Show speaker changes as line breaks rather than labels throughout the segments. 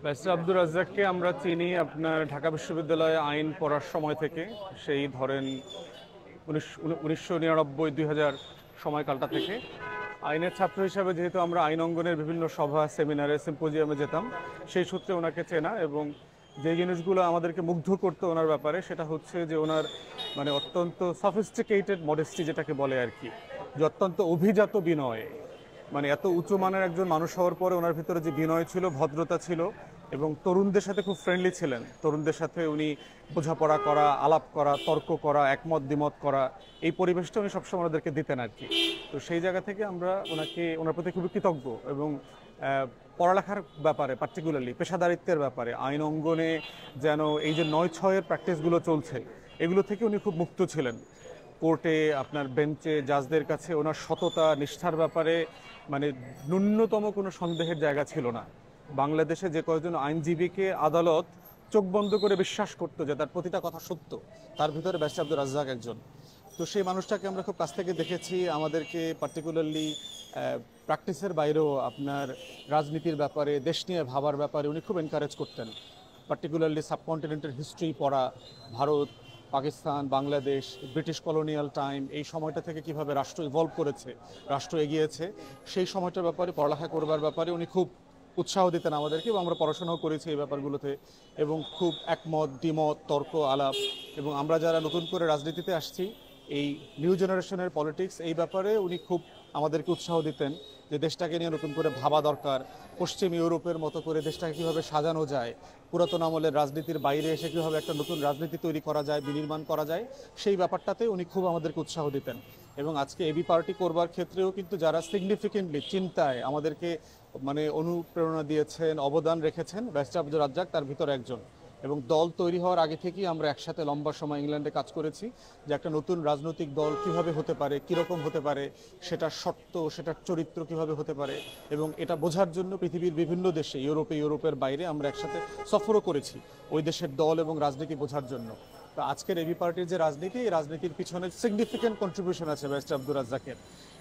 Barrister Abdur রাজ্জাককে আমরা চিনি আপনার ঢাকা বিশ্ববিদ্যালয়ে আইন পড়ার সময় থেকে। সেই ধরেন 1999-2000 সময়কালটা থেকে আইনের ছাত্র হিসাবে যেহেতু আমরা আইন অঙ্গনের বিভিন্ন সভা, সেমিনারে, সিম্পোজিয়ামে যেতাম, সেই সূত্রে ওনাকে চেনা। এবং যে জিনিসগুলো আমাদেরকে মুগ্ধ করতো ওনার ব্যাপারে সেটা হচ্ছে যে ওনার মানে অত্যন্ত সফিস্টিকেটেড মডেস্টি যেটাকে বলে আর কি, যে অত্যন্ত অভিজাত বিনয়। মানে এত উঁচু মানের একজন মানুষ হওয়ার পরে ওনার ভিতরে যে বিনয় ছিল, ভদ্রতা ছিল, এবং তরুণদের সাথে খুব ফ্রেন্ডলি ছিলেন। তরুণদের সাথে উনি বোঝাপড়া করা, আলাপ করা, তর্ক করা, একমত দ্বিমত করা, এই পরিবেশটা উনি সবসময় ওনাদেরকে দিতেন আর কি। তো সেই জায়গা থেকে আমরা ওনার প্রতি খুবই কৃতজ্ঞ। এবং পড়ালেখার ব্যাপারে, পার্টিকুলারলি পেশাদারিত্বের ব্যাপারে, আইন অঙ্গনে যেন এই যে 9/6-এর প্র্যাকটিসগুলো চলছে, এগুলো থেকে উনি খুব মুক্ত ছিলেন। কোর্টে, আপনার বেঞ্চে, জাজদের কাছে ওনার সততা, নিষ্ঠার ব্যাপারে মানে ন্যূনতম কোনো সন্দেহের জায়গা ছিল না। বাংলাদেশে যে কয়েকজন আইনজীবীকে আদালত চোখ বন্ধ করে বিশ্বাস করতো যে তার প্রতিটা কথা সত্য, তার ভিতরে ব্যারিস্টার আব্দুর রাজ্জাক একজন। তো সেই মানুষটাকে আমরা খুব কাছ থেকে দেখেছি। আমাদেরকে পার্টিকুলারলি প্র্যাকটিসের বাইরেও আপনার রাজনীতির ব্যাপারে, দেশ নিয়ে ভাবার ব্যাপারে উনি খুব এনকারেজ করতেন। পার্টিকুলারলি সাবকন্টিনেন্টের হিস্ট্রি পড়া, Bharat, Pakistan, Bangladesh, British colonial time, এই সময়টা থেকে কিভাবে রাষ্ট্র ইভলভ করেছে, রাষ্ট্র এগিয়েছে, সেই সময়টার ব্যাপারে, পড়ালেখা করবার ব্যাপারে উনি খুব উৎসাহ দিতেন আমাদেরকে। এবং আমরা পড়াশোনাও করেছি এই ব্যাপারগুলোতে, এবং খুব একমত দ্বিমত, তর্ক আলাপ। এবং আমরা যারা নতুন করে রাজনীতিতে আসছি, এই নিউ জেনারেশনের পলিটিক্স, এই ব্যাপারে উনি খুব আমাদেরকে উৎসাহ দিতেন যে দেশটাকে নিয়ে নতুন করে ভাবা দরকার, পশ্চিম ইউরোপের মতো করে দেশটাকে কীভাবে সাজানো যায়, পুরাতন আমলের রাজনীতির বাইরে এসে কীভাবে একটা নতুন রাজনীতি তৈরি করা যায়, বিনির্মাণ করা যায়, সেই ব্যাপারটাতে উনি খুব আমাদেরকে উৎসাহ দিতেন। এবং আজকে এবি পার্টি করবার ক্ষেত্রেও কিন্তু যারা সিগনিফিকেন্টলি চিন্তায় আমাদেরকে মানে অনুপ্রেরণা দিয়েছেন, অবদান রেখেছেন, ব্যারিস্টার আব্দুর রাজ্জাক তার ভিতর একজন। এবং দল তৈরি হওয়ার আগে থেকেই আমরা একসাথে লম্বা সময় ইংল্যান্ডে কাজ করেছি যে একটা নতুন রাজনৈতিক দল কিভাবে হতে পারে, কীরকম হতে পারে, সেটার শর্ত, সেটার চরিত্র কিভাবে হতে পারে। এবং এটা বোঝার জন্য পৃথিবীর বিভিন্ন দেশে, ইউরোপের বাইরে আমরা একসাথে সফরও করেছি ওই দেশের দল এবং রাজনীতি বোঝার জন্য। তো আজকের এবি পার্টির যে রাজনীতি, এই রাজনীতির পিছনে সিগনিফিকেন্ট কন্ট্রিবিউশন আছে ব্যারিস্টার আব্দুর রাজ্জাকের।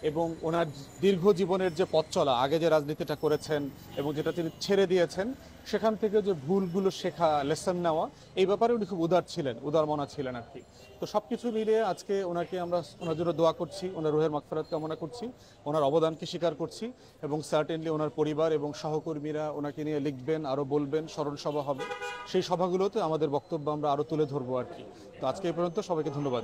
এবং ওনার দীর্ঘ জীবনের যে পথ চলা, আগে যে রাজনীতিটা করেছেন এবং যেটা তিনি ছেড়ে দিয়েছেন, সেখান থেকে যে ভুলগুলো শেখা, লেসন নেওয়া, এই ব্যাপারে উনি খুব উদার ছিলেন, উদারমনা ছিলেন আর কি। তো সব কিছু মিলিয়ে আজকে ওনাকে আমরা ওনার জন্য দোয়া করছি, ওনার রুহের মাগফিরাত কামনা করছি, ওনার অবদানকে স্বীকার করছি। এবং সার্টেনলি ওনার পরিবার এবং সহকর্মীরা ওনাকে নিয়ে লিখবেন, আরও বলবেন, স্মরণ সভা হবে, সেই সভাগুলোতে আমাদের বক্তব্য আমরা আরও তুলে ধরবো আর কি। তো আজকে এই পর্যন্ত, সবাইকে ধন্যবাদ।